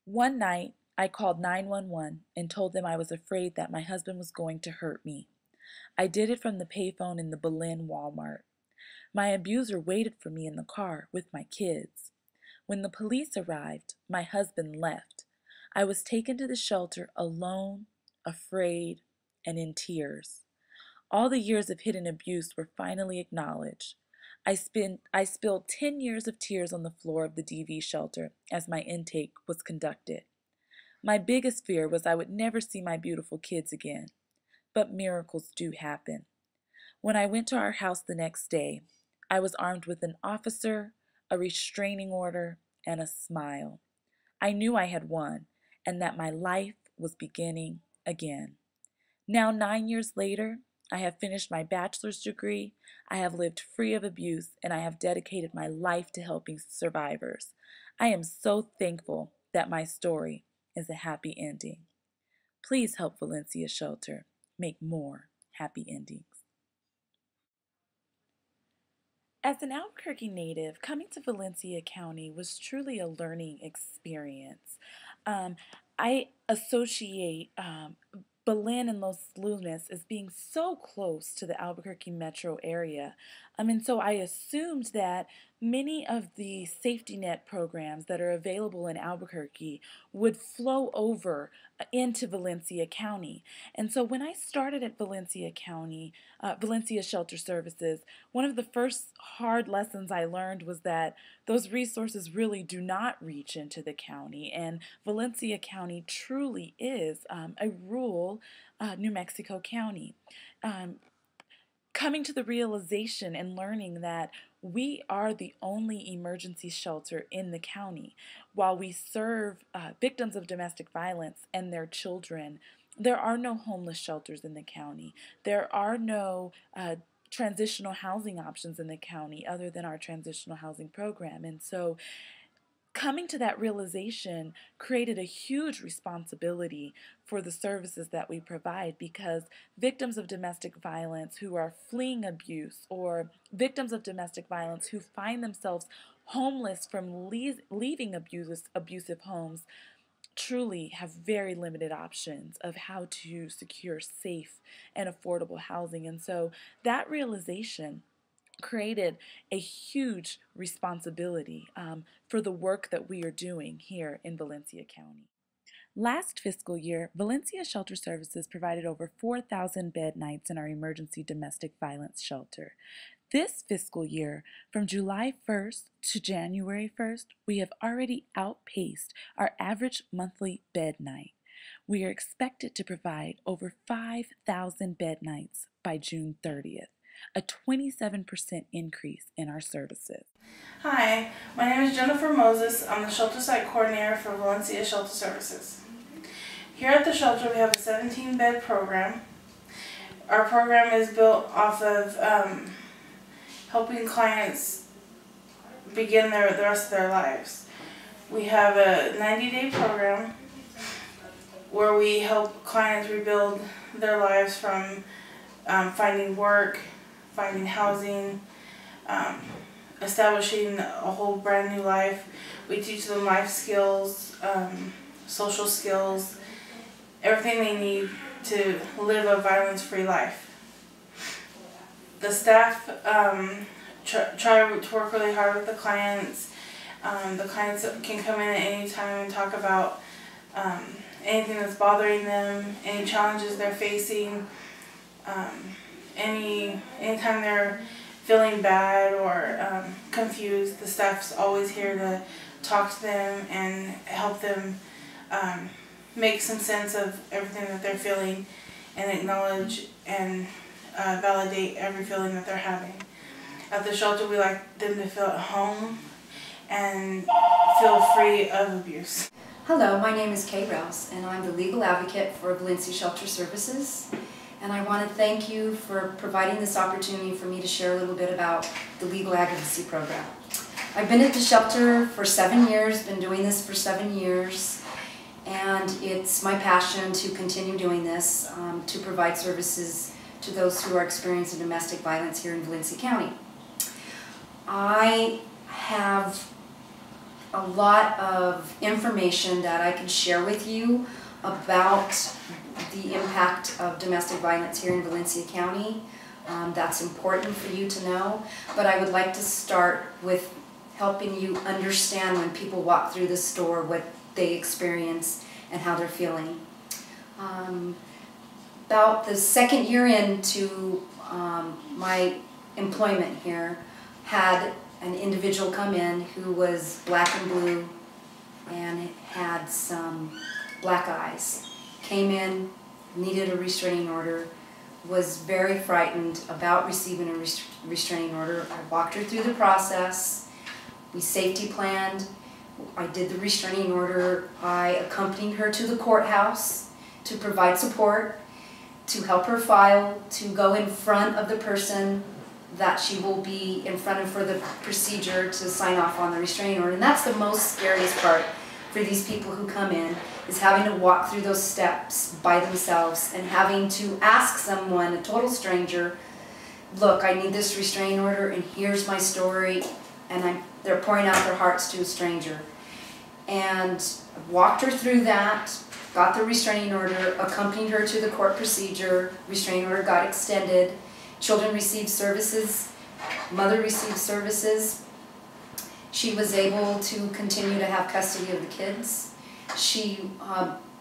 One night, I called 911 and told them I was afraid that my husband was going to hurt me. I did it from the payphone in the Berlin Walmart. My abuser waited for me in the car with my kids. When the police arrived, my husband left. I was taken to the shelter alone, afraid, and in tears. All the years of hidden abuse were finally acknowledged. I spilled 10 years of tears on the floor of the DV shelter as my intake was conducted. My biggest fear was I would never see my beautiful kids again. But miracles do happen. When I went to our house the next day, I was armed with an officer, a restraining order, and a smile. I knew I had won and that my life was beginning again. Now, 9 years later, I have finished my bachelor's degree, I have lived free of abuse, and I have dedicated my life to helping survivors. I am so thankful that my story is a happy ending. Please help Valencia Shelter make more happy endings. As an Albuquerque native, coming to Valencia County was truly a learning experience. Um, I associate Belen and Los Lunas as being so close to the Albuquerque metro area. And so I assumed that many of the safety net programs that are available in Albuquerque would flow over into Valencia County. And so when I started at Valencia Shelter Services, one of the first hard lessons I learned was that those resources really do not reach into the county, and Valencia County truly is a rural New Mexico county. Um, Coming to the realization and learning that we are the only emergency shelter in the county. While we serve victims of domestic violence and their children, there are no homeless shelters in the county. There are no transitional housing options in the county other than our transitional housing program. And so coming to that realization created a huge responsibility for the services that we provide, because victims of domestic violence who are fleeing abuse, or victims of domestic violence who find themselves homeless from leaving abusive homes, truly have very limited options of how to secure safe and affordable housing. And so that realization created a huge responsibility for the work that we are doing here in Valencia County. Last fiscal year, Valencia Shelter Services provided over 4,000 bed nights in our emergency domestic violence shelter. This fiscal year, from July 1st to January 1st, we have already outpaced our average monthly bed night. We are expected to provide over 5,000 bed nights by June 30th, a 27% increase in our services. Hi, my name is Jennifer Moses. I'm the Shelter Site Coordinator for Valencia Shelter Services. Here at the shelter we have a 17-bed program. Our program is built off of helping clients begin the rest of their lives. We have a 90-day program where we help clients rebuild their lives from finding work, finding housing, establishing a whole brand new life. We teach them life skills, social skills, everything they need to live a violence-free life. The staff try to work really hard with the clients. The clients can come in at any time and talk about anything that's bothering them, any challenges they're facing, anytime they're feeling bad or confused. The staff's always here to talk to them and help them make some sense of everything that they're feeling and acknowledge and validate every feeling that they're having. At the shelter, we like them to feel at home and feel free of abuse. Hello, my name is Kay Rouse, and I'm the legal advocate for Valencia Shelter Services. And I want to thank you for providing this opportunity for me to share a little bit about the legal advocacy program. I've been at the shelter for 7 years, been doing this for 7 years, and it's my passion to continue doing this, to provide services to those who are experiencing domestic violence here in Valencia County. I have a lot of information that I can share with you about the impact of domestic violence here in Valencia County. That's important for you to know, but I would like to start with helping you understand when people walk through the store what they experience and how they're feeling. About the second year into my employment here, had an individual come in who was black and blue and had some black eyes. Came in, needed a restraining order, was very frightened about receiving a restraining order. I walked her through the process. We safety planned. I did the restraining order. I accompanied her to the courthouse to provide support, to help her file, to go in front of the person that she will be in front of for the procedure to sign off on the restraining order. And that's the most scariest part for these people who come in, is having to walk through those steps by themselves and having to ask someone, a total stranger, look, I need this restraining order and here's my story, and they're pouring out their hearts to a stranger. And walked her through that, got the restraining order, accompanied her to the court procedure, restraining order got extended, children received services, mother received services. She was able to continue to have custody of the kids. She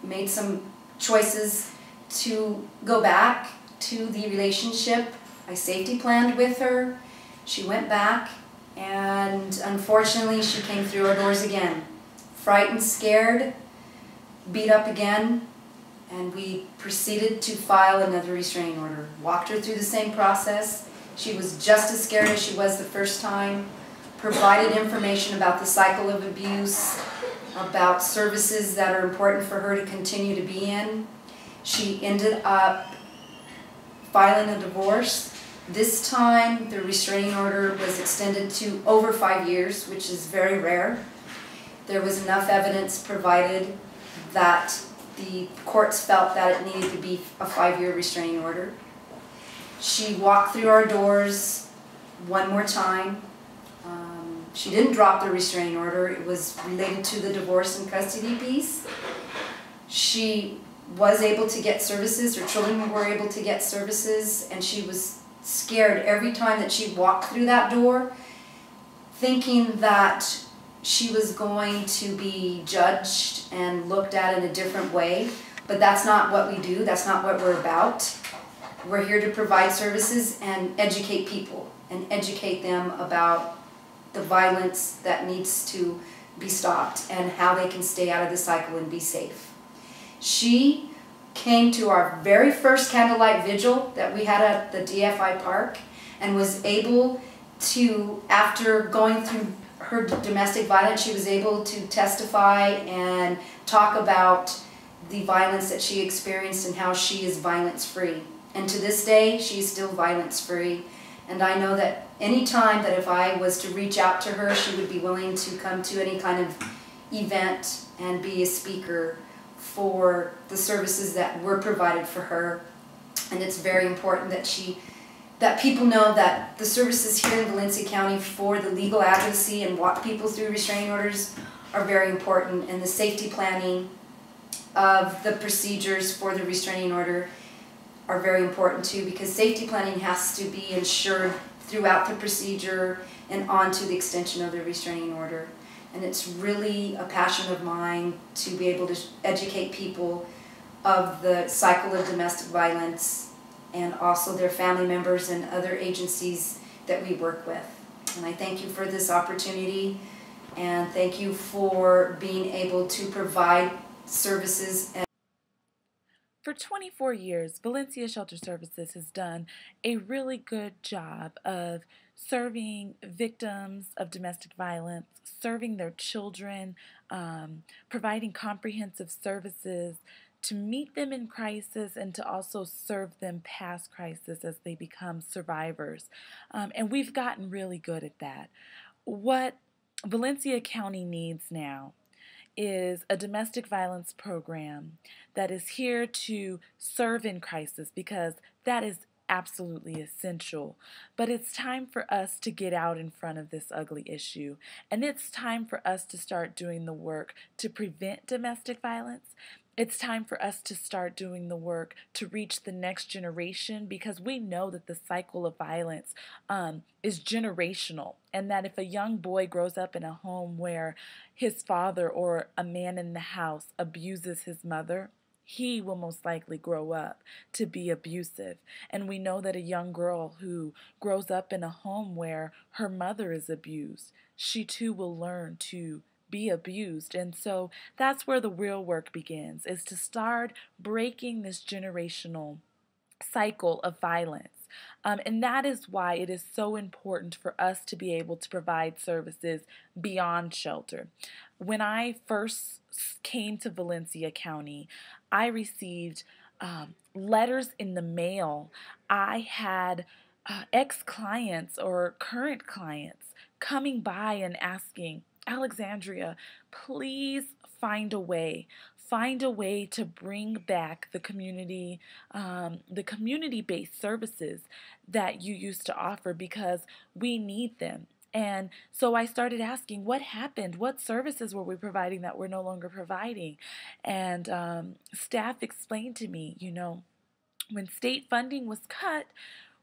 made some choices to go back to the relationship. I safety planned with her. She went back, and unfortunately she came through our doors again. Frightened, scared, beat up again, and we proceeded to file another restraining order. Walked her through the same process. She was just as scared as she was the first time. Provided information about the cycle of abuse, about services that are important for her to continue to be in. She ended up filing a divorce. This time the restraining order was extended to over 5 years, which is very rare. There was enough evidence provided that the courts felt that it needed to be a 5-year restraining order. She walked through our doors one more time. She didn't drop the restraining order. It was related to the divorce and custody piece. She was able to get services, her children were able to get services, and she was scared every time that she walked through that door, thinking that she was going to be judged and looked at in a different way. But that's not what we do. That's not what we're about. We're here to provide services and educate people and educate them about the violence that needs to be stopped and how they can stay out of the cycle and be safe. She came to our very first candlelight vigil that we had at the DFI park and was able to, after going through her domestic violence, she was able to testify and talk about the violence that she experienced and how she is violence-free. And to this day, she's still violence-free. And I know that any time that if I was to reach out to her, she would be willing to come to any kind of event and be a speaker for the services that were provided for her. And it's very important that people know that the services here in Valencia County for the legal advocacy and walk people through restraining orders are very important, and the safety planning of the procedures for the restraining order are very important too, because safety planning has to be ensured throughout the procedure and on to the extension of the restraining order. And it's really a passion of mine to be able to educate people of the cycle of domestic violence and also their family members and other agencies that we work with. And I thank you for this opportunity, and thank you for being able to provide services. For 24 years, Valencia Shelter Services has done a really good job of serving victims of domestic violence, serving their children, providing comprehensive services to meet them in crisis and to also serve them past crisis as they become survivors. And we've gotten really good at that. What Valencia County needs now is a domestic violence program that is here to serve in crisis, because that is absolutely essential. But it's time for us to get out in front of this ugly issue. And it's time for us to start doing the work to prevent domestic violence. It's time for us to start doing the work to reach the next generation, because we know that the cycle of violence is generational, and that if a young boy grows up in a home where his father or a man in the house abuses his mother, he will most likely grow up to be abusive. And we know that a young girl who grows up in a home where her mother is abused, she too will learn to be abused. And so that's where the real work begins, is to start breaking this generational cycle of violence. And that is why it is so important for us to be able to provide services beyond shelter. When I first came to Valencia County, I received letters in the mail. I had ex-clients or current clients coming by and asking, Alexandria, please find a way. Find a way to bring back the community-based services that you used to offer, because we need them. And so I started asking, what happened? What services were we providing that we're no longer providing? And staff explained to me, when state funding was cut,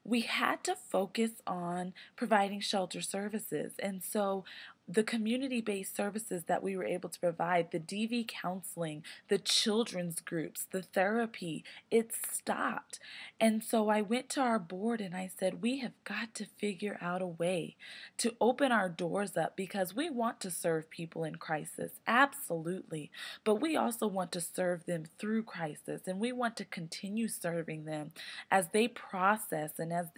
we had to focus on providing shelter services. And so the community-based services that we were able to provide, the DV counseling, the children's groups, the therapy, it stopped. And so I went to our board and I said, we have got to figure out a way to open our doors up, because we want to serve people in crisis, absolutely. But we also want to serve them through crisis, and we want to continue serving them as they process and as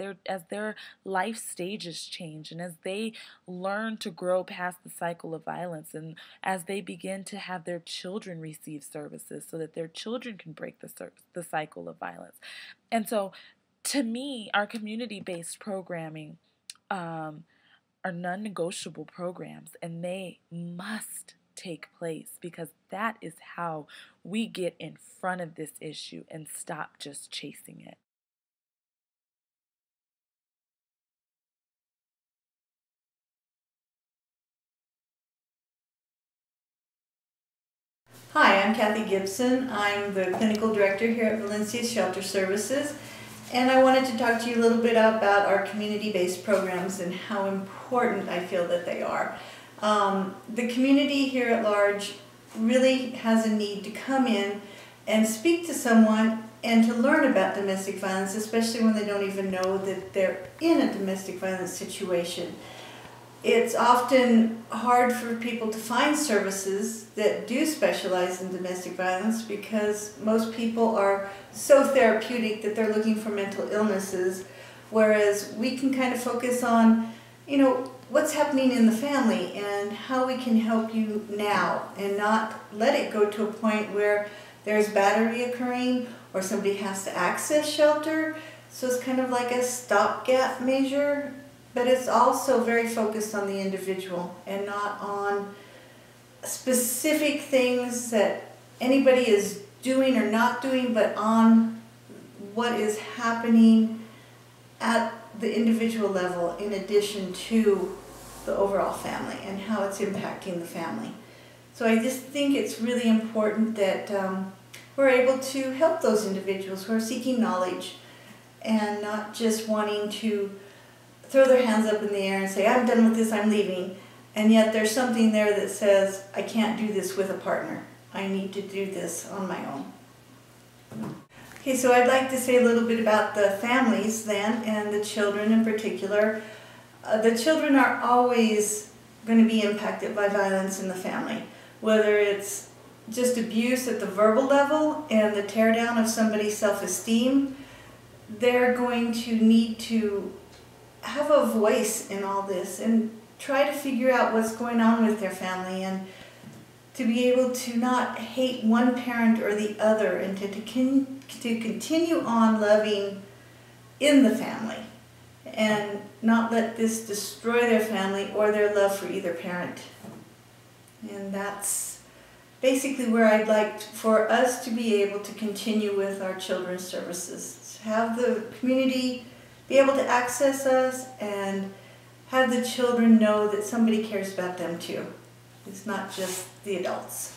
their life stages change, and as they learn to grow past the cycle of violence, and as they begin to have their children receive services so that their children can break the cycle of violence. And so to me, our community-based programming are non-negotiable programs, and they must take place, because that is how we get in front of this issue and stop just chasing it. Hi, I'm Kathy Gibson. I'm the Clinical Director here at Valencia Shelter Services, and I wanted to talk to you a little bit about our community-based programs and how important I feel that they are. The community here at large really has a need to come in and speak to someone and to learn about domestic violence, especially when they don't even know that they're in a domestic violence situation. It's often hard for people to find services that do specialize in domestic violence, because most people are so therapeutic that they're looking for mental illnesses, whereas we can kind of focus on, what's happening in the family and how we can help you now, and not let it go to a point where there's battery occurring or somebody has to access shelter. So it's kind of like a stopgap measure. But it's also very focused on the individual and not on specific things that anybody is doing or not doing, but on what is happening at the individual level in addition to the overall family and how it's impacting the family. So I just think it's really important that we're able to help those individuals who are seeking knowledge and not just wanting to throw their hands up in the air and say, I'm done with this, I'm leaving. And yet there's something there that says, I can't do this with a partner. I need to do this on my own. Okay, so I'd like to say a little bit about the families then, and the children in particular. The children are always going to be impacted by violence in the family, whether it's just abuse at the verbal level and the tear down of somebody's self-esteem. They're going to need to have a voice in all this and try to figure out what's going on with their family, and to be able to not hate one parent or the other, and to continue on loving in the family and not let this destroy their family or their love for either parent. And that's basically where I'd like for us to be able to continue with our children's services. have the community be able to access us, and have the children know that somebody cares about them too. It's not just the adults.